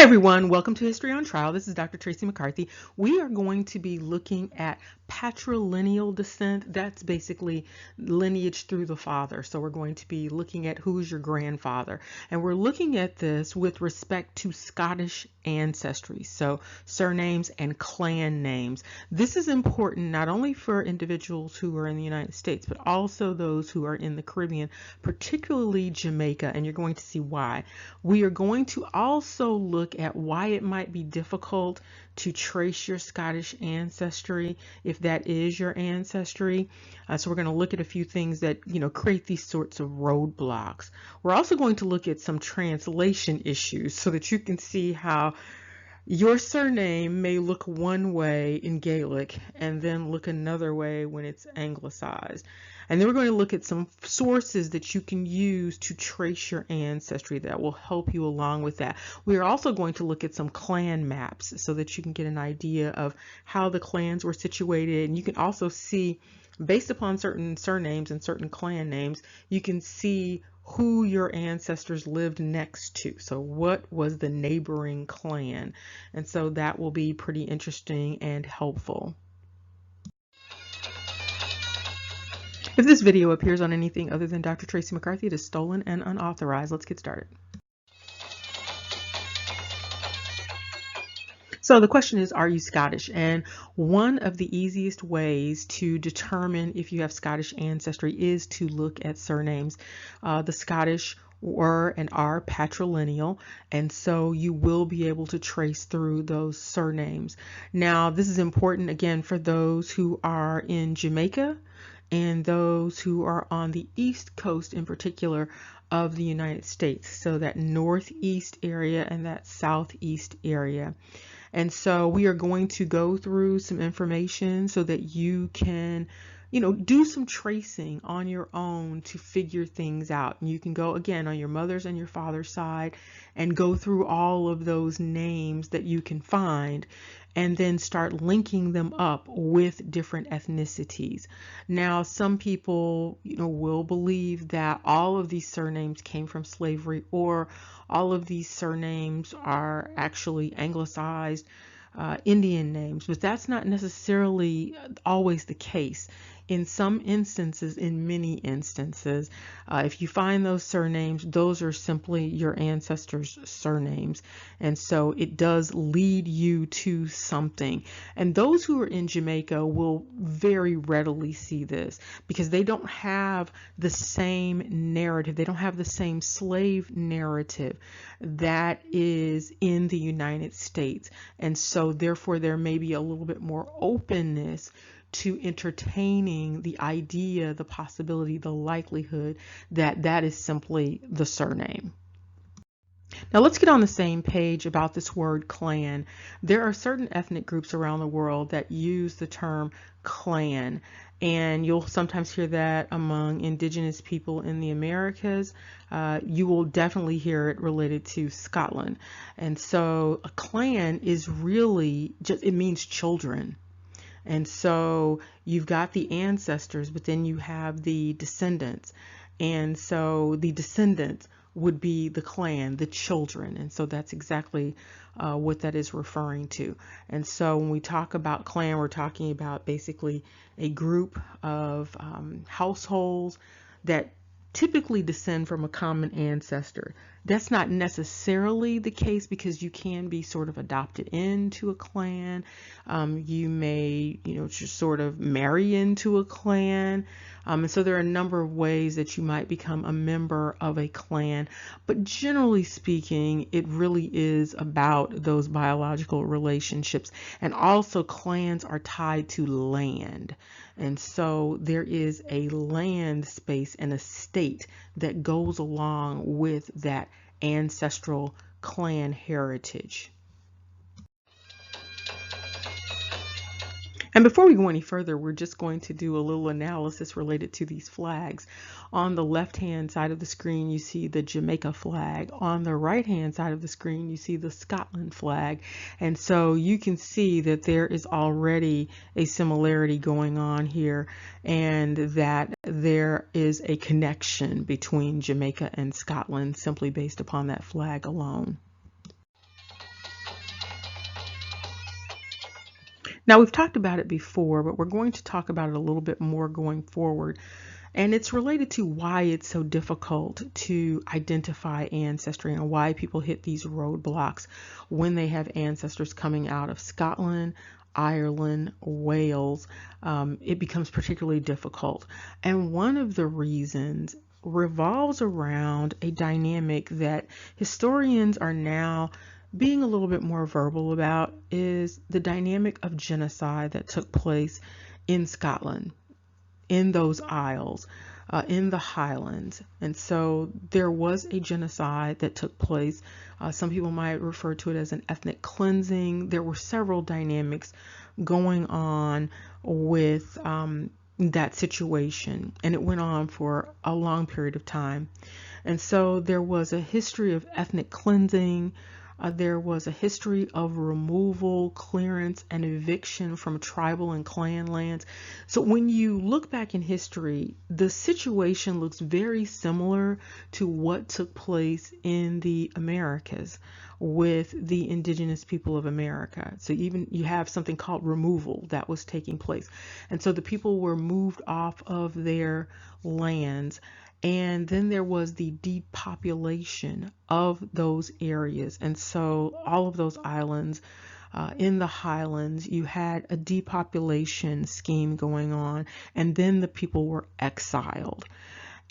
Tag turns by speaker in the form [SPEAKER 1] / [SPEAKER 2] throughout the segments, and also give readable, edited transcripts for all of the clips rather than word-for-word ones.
[SPEAKER 1] Hi everyone, welcome to History on Trial. This is Dr. Tracey McCarthy. We are going to be looking at patrilineal descent. That's basically lineage through the father. So we're going to be looking at who's your grandfather. And we're looking at this with respect to Scottish ancestry. So surnames and clan names. This is important not only for individuals who are in the United States, but also those who are in the Caribbean, particularly Jamaica, and you're going to see why. We are going to also look at why it might be difficult to trace your Scottish ancestry if that is your ancestry. So we're going to look at a few things that create these sorts of roadblocks. We're also going to look at some translation issues so that you can see how your surname may look one way in Gaelic and then look another way when it's anglicized. And then we're going to look at some sources that you can use to trace your ancestry that will help you along with that. We are also going to look at some clan maps so that you can get an idea of how the clans were situated. And you can also see, based upon certain surnames and certain clan names, you can see who your ancestors lived next to. So what was the neighboring clan? And so that will be pretty interesting and helpful. If this video appears on anything other than Dr. Tracey McCarthy, it is stolen and unauthorized. Let's get started. So the question is, are you Scottish? And one of the easiest ways to determine if you have Scottish ancestry is to look at surnames. The Scottish were and are patrilineal, and so you will be able to trace through those surnames. Now, this is important again for those who are in Jamaica and those who are on the East Coast in particular of the United States, so that Northeast area and that Southeast area. And so we are going to go through some information so that you can, do some tracing on your own to figure things out. And you can go again on your mother's and your father's side and go through all of those names that you can find and then start linking them up with different ethnicities. Now, some people, will believe that all of these surnames came from slavery, or all of these surnames are actually anglicized Indian names, but that's not necessarily always the case. In some instances, in many instances, if you find those surnames, those are simply your ancestors' surnames. And so it does lead you to something. And those who are in Jamaica will very readily see this because they don't have the same narrative. They don't have the same slave narrative that is in the United States. And so therefore there may be a little bit more openness to entertaining the idea, the possibility, the likelihood that that is simply the surname. Now let's get on the same page about this word clan. There are certain ethnic groups around the world that use the term clan, and you'll sometimes hear that among indigenous people in the Americas. You will definitely hear it related to Scotland. And so a clan is really just, it means children. And so you've got the ancestors, but then you have the descendants. And so the descendants would be the clan, the children. And so that's exactly what that is referring to. And so when we talk about clan, we're talking about basically a group of households that typically descend from a common ancestor. That's not necessarily the case because you can be sort of adopted into a clan. You may, just sort of marry into a clan. And so there are a number of ways that you might become a member of a clan. But generally speaking, it really is about those biological relationships. And also clans are tied to land. And so there is a land space and a state that goes along with that ancestral clan heritage. And before we go any further, we're just going to do a little analysis related to these flags. On the left-hand side of the screen, you see the Jamaica flag. On the right-hand side of the screen, you see the Scotland flag. And so you can see that there is already a similarity going on here, and that there is a connection between Jamaica and Scotland simply based upon that flag alone. Now, we've talked about it before, but we're going to talk about it a little bit more going forward. And it's related to why it's so difficult to identify ancestry and why people hit these roadblocks when they have ancestors coming out of Scotland, Ireland, Wales. It becomes particularly difficult. And one of the reasons revolves around a dynamic that historians are now being a little bit more verbal about, is the dynamic of genocide that took place in Scotland, in those isles, in the Highlands. And so there was a genocide that took place. Some people might refer to it as an ethnic cleansing. There were several dynamics going on with that situation, and it went on for a long period of time. And so there was a history of ethnic cleansing. There was a history of removal, clearance, and eviction from tribal and clan lands. So when you look back in history, the situation looks very similar to what took place in the Americas with the indigenous people of America. So even you have something called removal that was taking place. And so the people were moved off of their lands. And then there was the depopulation of those areas. And so all of those islands in the Highlands, you had a depopulation scheme going on, and then the people were exiled.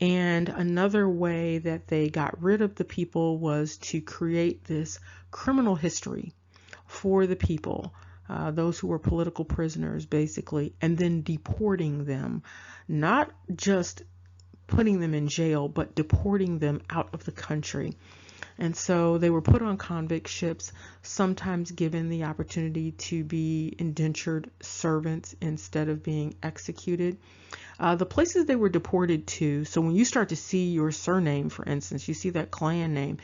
[SPEAKER 1] And another way that they got rid of the people was to create this criminal history for the people, those who were political prisoners, basically, and then deporting them, not just putting them in jail, but deporting them out of the country. And so they were put on convict ships, sometimes given the opportunity to be indentured servants instead of being executed. The places they were deported to, so when you start to see your surname, for instance, you see that clan name,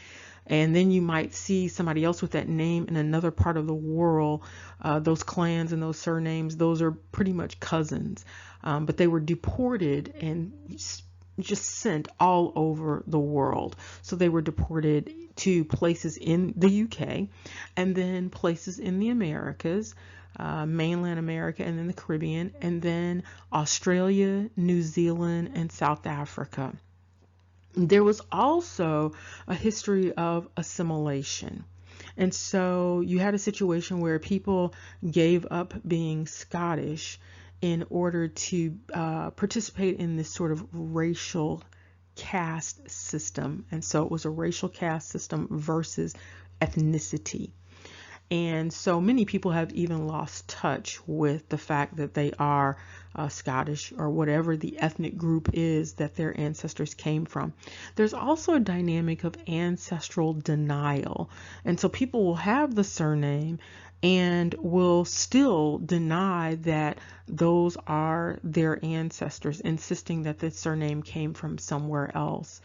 [SPEAKER 1] and then you might see somebody else with that name in another part of the world. Those clans and those surnames, those are pretty much cousins, but they were deported and just sent all over the world. So they were deported to places in the UK, and then places in the Americas, mainland America, and then the Caribbean, and then Australia, New Zealand, and South Africa. There was also a history of assimilation. And so you had a situation where people gave up being Scottish in order to participate in this sort of racial caste system. And so it was a racial caste system versus ethnicity. And so many people have even lost touch with the fact that they are Scottish or whatever the ethnic group is that their ancestors came from. There's also a dynamic of ancestral denial. And so people will have the surname and will still deny that those are their ancestors, insisting that the surname came from somewhere else.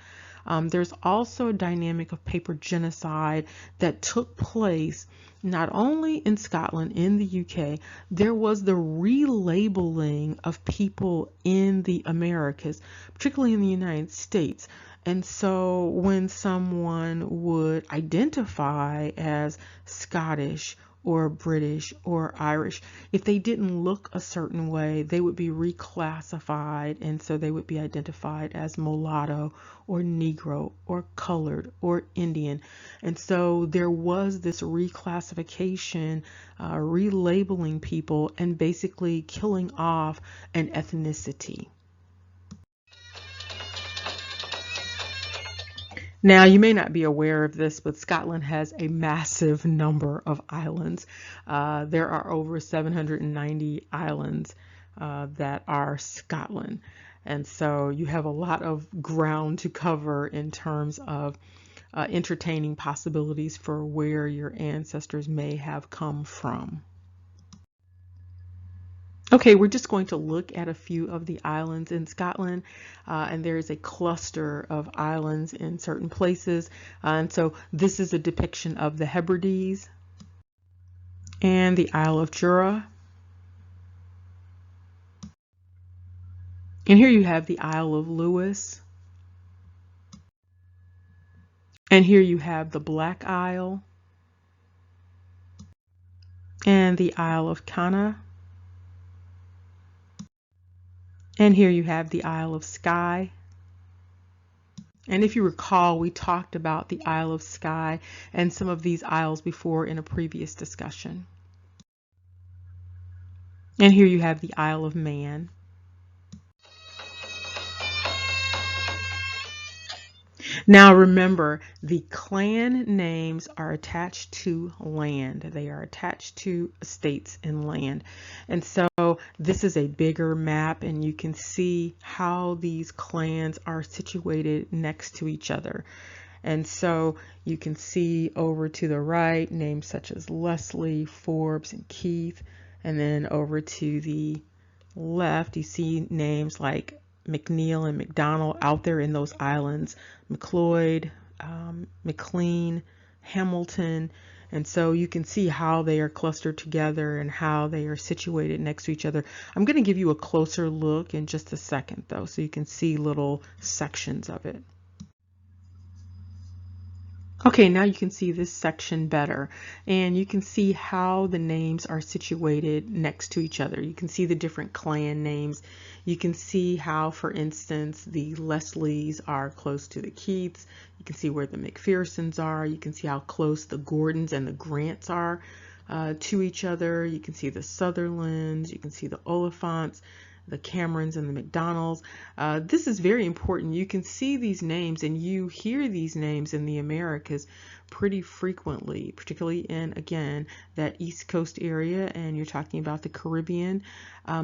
[SPEAKER 1] There's also a dynamic of paper genocide that took place not only in Scotland, in the UK. There was the relabeling of people in the Americas, particularly in the United States. And so when someone would identify as Scottish or British or Irish, if they didn't look a certain way, they would be reclassified, and so they would be identified as mulatto or Negro or colored or Indian. And so there was this reclassification, relabeling people, and basically killing off an ethnicity. Now, you may not be aware of this, but Scotland has a massive number of islands. There are over 790 islands that are Scotland. And so you have a lot of ground to cover in terms of entertaining possibilities for where your ancestors may have come from. Okay, we're just going to look at a few of the islands in Scotland, and there is a cluster of islands in certain places. And so this is a depiction of the Hebrides and the Isle of Jura. And here you have the Isle of Lewis. And here you have the Black Isle and the Isle of Canna. And here you have the Isle of Skye. And if you recall, we talked about the Isle of Skye and some of these isles before in a previous discussion. And here you have the Isle of Man. Now remember, the clan names are attached to land. They are attached to estates and land. And so this is a bigger map, and you can see how these clans are situated next to each other. And so you can see over to the right names such as Leslie, Forbes, and Keith. And then over to the left, you see names like McNeil and McDonald out there in those islands, McLeod, McLean, Hamilton. And so you can see how they are clustered together and how they are situated next to each other. I'm going to give you a closer look in just a second though, so you can see little sections of it. Okay, now you can see this section better, and you can see how the names are situated next to each other. You can see the different clan names. You can see how, for instance, the Leslies are close to the Keiths. You can see where the McPhersons are. You can see how close the Gordons and the Grants are to each other. You can see the Sutherlands. You can see the Oliphants, the Camerons, and the McDonalds. This is very important. You can see these names and you hear these names in the Americas pretty frequently, particularly in, again, that East Coast area, and you're talking about the Caribbean.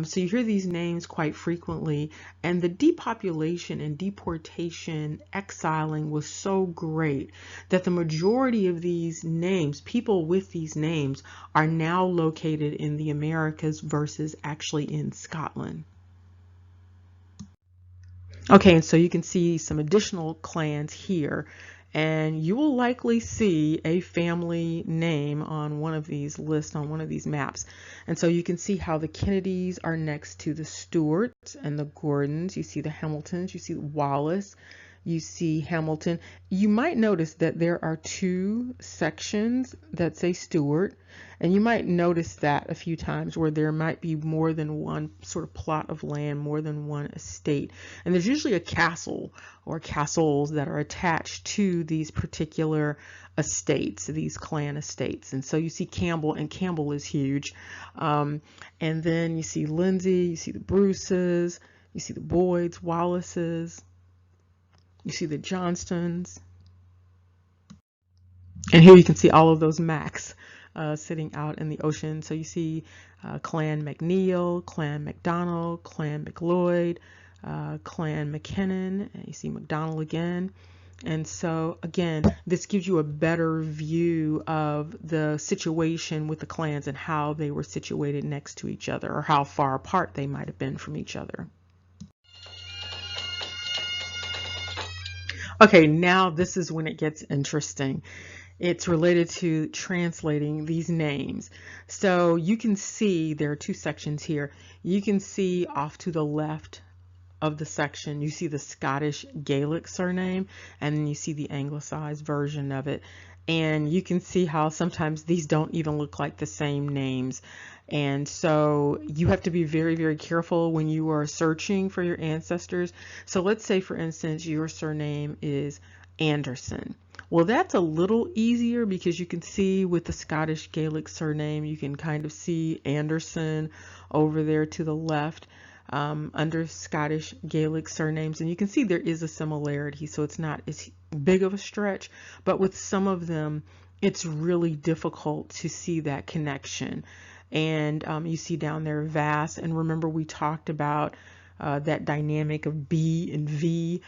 [SPEAKER 1] So you hear these names quite frequently, and the depopulation and deportation, exiling was so great that the majority of these names, people with these names, are now located in the Americas versus actually in Scotland. Okay, and so you can see some additional clans here, and you will likely see a family name on one of these lists, on one of these maps. And so you can see how the Kennedys are next to the Stuarts and the Gordons. You see the Hamiltons, you see Wallace, you see Hamilton. You might notice that there are two sections that say Stuart, and you might notice that a few times where there might be more than one sort of plot of land, more than one estate. And there's usually a castle or castles that are attached to these particular estates, these clan estates. And so you see Campbell, and Campbell is huge. And then you see Lindsay, you see the Bruces, you see the Boyds, Wallaces, you see the Johnstons. And here you can see all of those Macs sitting out in the ocean. So you see Clan McNeil, Clan McDonald, Clan McLeod, Clan McKinnon, and you see McDonald again. And so again, this gives you a better view of the situation with the clans and how they were situated next to each other, or how far apart they might have been from each other. Okay, now this is when it gets interesting. It's related to translating these names. So you can see there are two sections here. You can see off to the left of the section, you see the Scottish Gaelic surname, and then you see the anglicized version of it. And you can see how sometimes these don't even look like the same names. And so you have to be very, very careful when you are searching for your ancestors. So let's say, for instance, your surname is Anderson. Well, that's a little easier because you can see with the Scottish Gaelic surname, you can kind of see Anderson over there to the left under Scottish Gaelic surnames. And you can see there is a similarity, so it's not as big of a stretch. But with some of them, it's really difficult to see that connection. And you see down there Vass, and remember we talked about that dynamic of B and V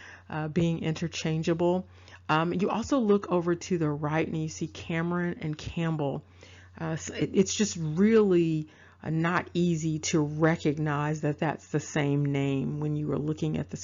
[SPEAKER 1] being interchangeable. You also look over to the right and you see Cameron and Campbell. So it's just really not easy to recognize that that's the same name when you are looking at the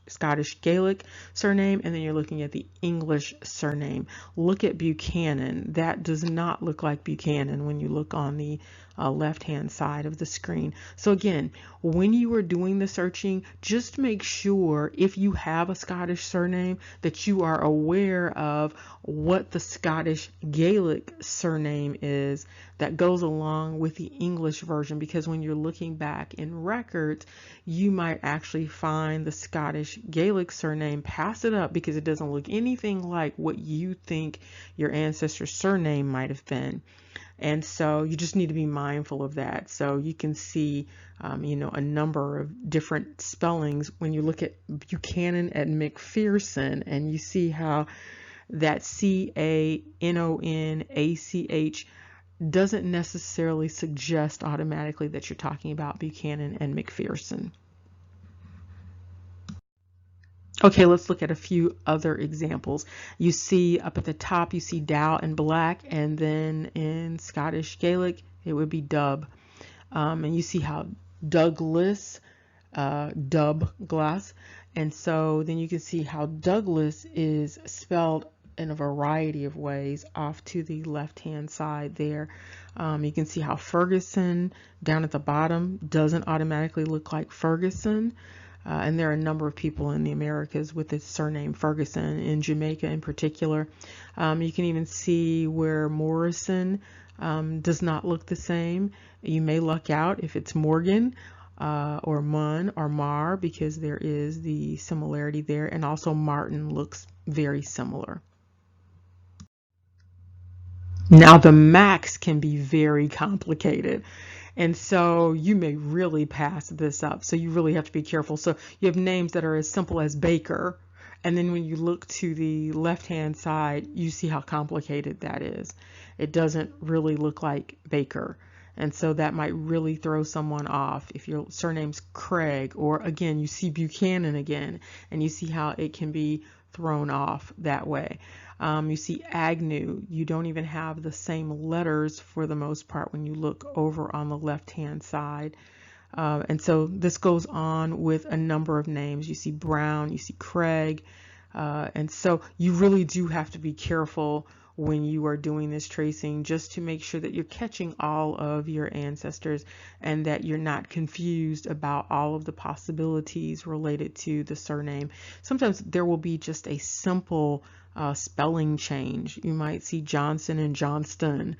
[SPEAKER 1] Scottish Gaelic surname and then you're looking at the English surname. Look at Buchanan. That does not look like Buchanan when you look on the left-hand side of the screen. So again, when you are doing the searching, just make sure if you have a Scottish surname that you are aware of what the Scottish Gaelic surname is that goes along with the English version, because when you're looking back in records, you might actually find the Scottish Gaelic surname, pass it up because it doesn't look anything like what you think your ancestor's surname might have been. And so you just need to be mindful of that. So you can see, a number of different spellings when you look at Buchanan and McPherson, and you see how that CANONACH doesn't necessarily suggest automatically that you're talking about Buchanan and McPherson. Okay, let's look at a few other examples. You see up at the top, you see Dow and Black, and then in Scottish Gaelic, it would be Dub. And you see how Douglas, Dub glass. And so then you can see how Douglas is spelled in a variety of ways off to the left-hand side there. You can see how Ferguson down at the bottom doesn't automatically look like Ferguson. And there are a number of people in the Americas with the surname Ferguson, in Jamaica in particular. You can even see where Morrison does not look the same. You may luck out if it's Morgan or Munn or Mar, because there is the similarity there. And also Martin looks very similar. Now the Macs can be very complicated. And so you may really pass this up. So you really have to be careful. So you have names that are as simple as Baker. And then when you look to the left-hand side, you see how complicated that is. It doesn't really look like Baker. And so that might really throw someone off if your surname's Craig, or again, you see Buchanan again, and you see how it can be thrown off that way. You see Agnew, you don't even have the same letters for the most part when you look over on the left-hand side. And so this goes on with a number of names. You see Brown, you see Craig. And so you really do have to be careful when you are doing this tracing, just to make sure that you're catching all of your ancestors and that you're not confused about all of the possibilities related to the surname. Sometimes there will be just a simple spelling change. You might see Johnson and Johnston.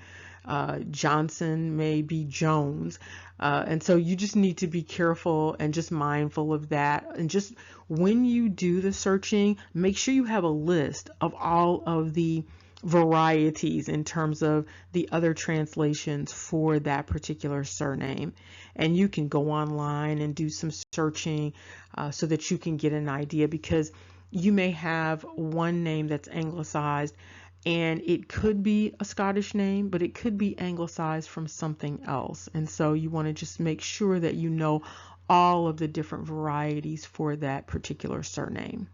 [SPEAKER 1] Johnson may be Jones. And so you just need to be careful and just mindful of that. And just when you do the searching, make sure you have a list of all of the varieties in terms of the other translations for that particular surname. And you can go online and do some searching so that you can get an idea, because you may have one name that's anglicized and it could be a Scottish name, but it could be anglicized from something else. And so you want to just make sure that you know all of the different varieties for that particular surname.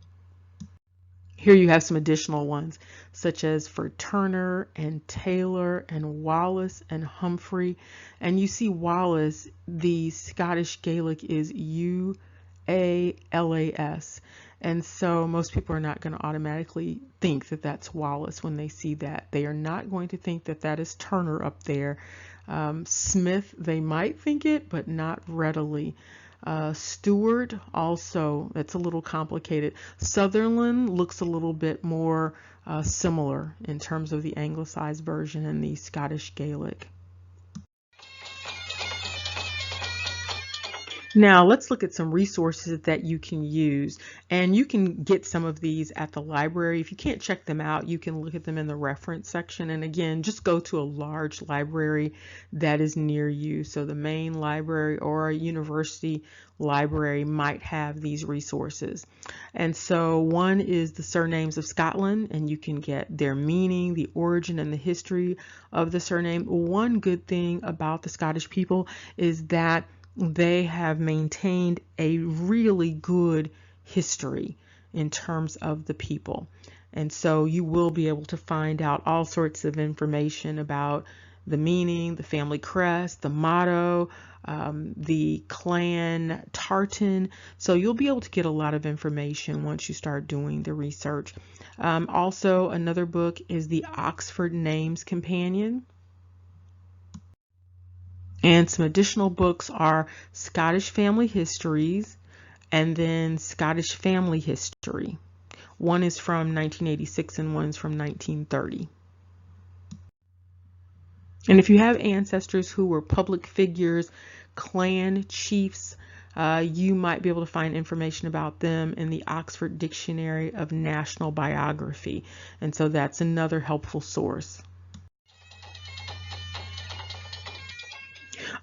[SPEAKER 1] Here you have some additional ones, such as for Turner and Taylor and Wallace and Humphrey. And you see Wallace, the Scottish Gaelic is U-A-L-A-S. And so most people are not going to automatically think that that's Wallace when they see that. They are not going to think that that is Turner up there. Smith, they might think it, but not readily. Stewart, also, that's a little complicated. Sutherland looks a little bit more similar in terms of the anglicized version and the Scottish Gaelic. Now let's look at some resources that you can use, and you can get some of these at the library. If you can't check them out, you can look at them in the reference section, and again, just go to a large library that is near you. So the main library or a university library might have these resources. And so one is the Surnames of Scotland, and you can get their meaning, the origin, and the history of the surname. One good thing about the Scottish people is that they have maintained a really good history in terms of the people. And so you will be able to find out all sorts of information about the meaning, the family crest, the motto, the clan tartan. So you'll be able to get a lot of information once you start doing the research. Also, another book is the Oxford Names Companion. And some additional books are Scottish Family Histories and then Scottish Family History. One is from 1986 and one is from 1930. And if you have ancestors who were public figures, clan chiefs, you might be able to find information about them in the Oxford Dictionary of National Biography. And so that's another helpful source.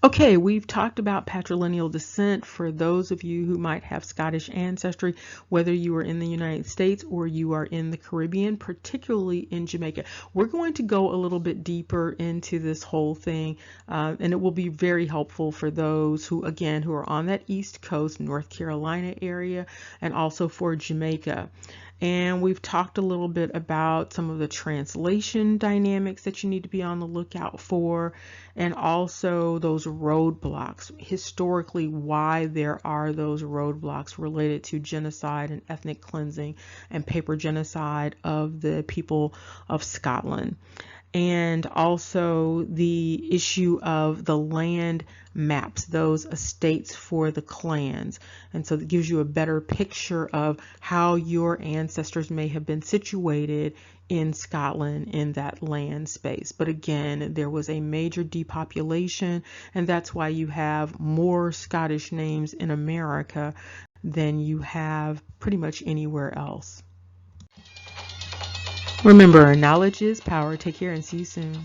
[SPEAKER 1] Okay, we've talked about patrilineal descent for those of you who might have Scottish ancestry, whether you are in the United States or you are in the Caribbean, particularly in Jamaica. We're going to go a little bit deeper into this whole thing, and it will be very helpful for those who, again, who are on that East Coast, North Carolina area, and also for Jamaica. And we've talked a little bit about some of the translation dynamics that you need to be on the lookout for, and also those roadblocks, historically why there are those roadblocks related to genocide and ethnic cleansing and paper genocide of the people of Scotland. And also the issue of the land maps, those estates for the clans. And so that gives you a better picture of how your ancestors may have been situated in Scotland in that land space. But again, there was a major depopulation, and that's why you have more Scottish names in America than you have pretty much anywhere else. Remember, knowledge is power. Take care and see you soon.